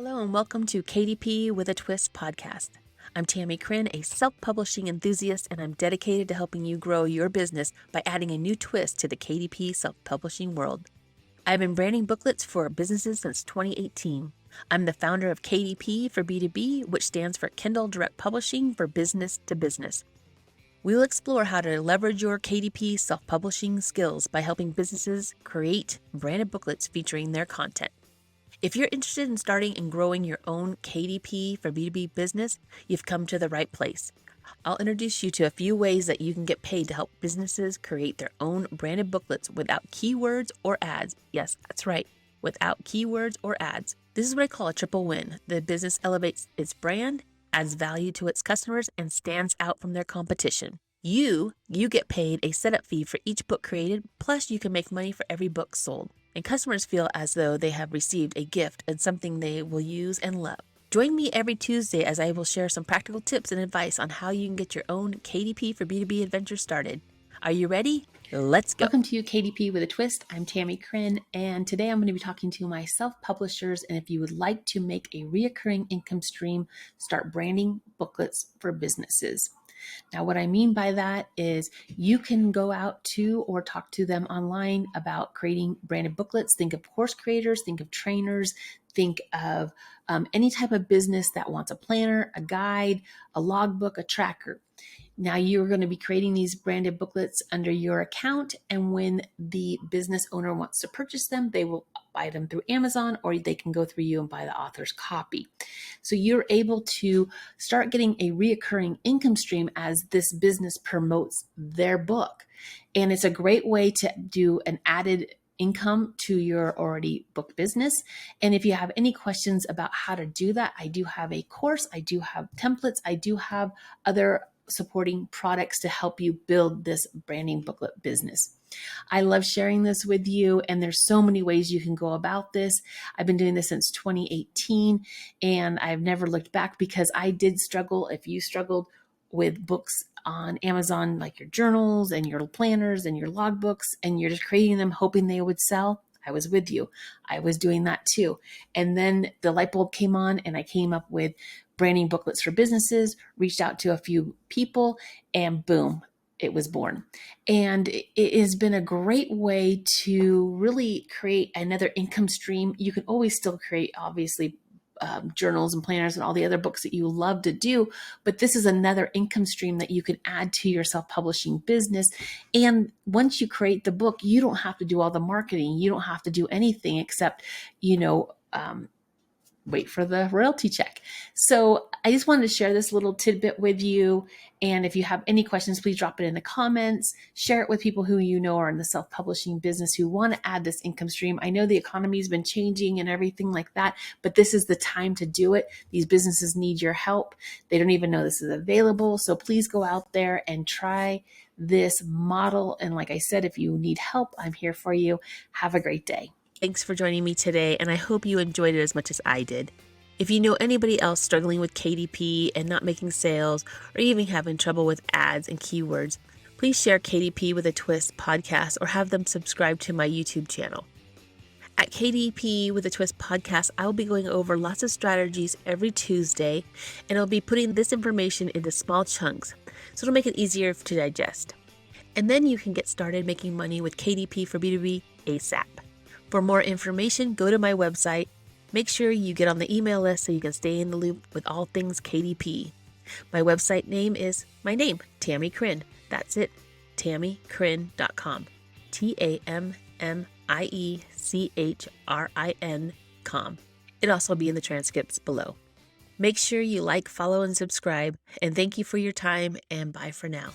Hello and welcome to KDP with a Twist podcast. I'm Tammie Chrin, a self-publishing enthusiast, and I'm dedicated to helping you grow your business by adding a new twist to the KDP self-publishing world. I've been branding booklets for businesses since 2018. I'm the founder of KDP for B2B, which stands for Kindle Direct Publishing for Business to Business. We'll explore how to leverage your KDP self-publishing skills by helping businesses create branded booklets featuring their content. If you're interested in starting and growing your own KDP for B2B business, you've come to the right place. I'll introduce you to a few ways that you can get paid to help businesses create their own branded booklets without keywords or ads. Yes, that's right, without keywords or ads. This is what I call a triple win. The business elevates its brand, adds value to its customers, and stands out from their competition. You get paid a setup fee for each book created, plus you can make money for every book sold. And customers feel as though they have received a gift and something they will use and love. Join me every Tuesday as I will share some practical tips and advice on how you can get your own KDP for B2B adventure started. Are you ready? Let's go. Welcome to KDP with a Twist. I'm Tammie Chrin, and today I'm going to be talking to my self-publishers. And if you would like to make a reoccurring income stream, start branding booklets for businesses. Now, what I mean by that is you can go out to or talk to them online about creating branded booklets. Think of course creators, think of trainers, think of any type of business that wants a planner, a guide, a logbook, a tracker. Now you're going to be creating these branded booklets under your account, and when the business owner wants to purchase them, they will buy them through Amazon, or they can go through you and buy the author's copy. So you're able to start getting a reoccurring income stream as this business promotes their book. And it's a great way to do an added income to your already booked business. And if you have any questions about how to do that, I do have a course, I do have templates, I do have other supporting products to help you build this branding booklet business. I love sharing this with you, and there's so many ways you can go about this. I've been doing this since 2018, and I've never looked back because I did struggle. If you struggled with books on Amazon, like your journals and your planners and your logbooks, and you're just creating them hoping they would sell, I was with you. I was doing that too. And then the light bulb came on, and I came up with branding booklets for businesses, reached out to a few people, and boom, it was born. And it has been a great way to really create another income stream. You can always still create, obviously, journals and planners and all the other books that you love to do, but this is another income stream that you can add to your self-publishing business. And once you create the book, you don't have to do all the marketing. You don't have to do anything except, wait for the royalty check. So I just wanted to share this little tidbit with you. And if you have any questions, please drop it in the comments. Share it with people who you know are in the self-publishing business who want to add this income stream. I know the economy has been changing and everything like that, but this is the time to do it. These businesses need your help. They don't even know this is available. So please go out there and try this model. And like I said, if you need help, I'm here for you. Have a great day. Thanks for joining me today, and I hope you enjoyed it as much as I did. If you know anybody else struggling with KDP and not making sales, or even having trouble with ads and keywords, please share KDP with a Twist podcast or have them subscribe to my YouTube channel. At KDP with a Twist podcast, I will be going over lots of strategies every Tuesday, and I'll be putting this information into small chunks, so it'll make it easier to digest. And then you can get started making money with KDP for B2B ASAP. For more information, go to my website. Make sure you get on the email list so you can stay in the loop with all things KDP. My website name is my name, Tammie Chrin. That's it, TammieChrin.com. TammieChrin.com. It'll also be in the transcripts below. Make sure you like, follow, and subscribe. And thank you for your time, and bye for now.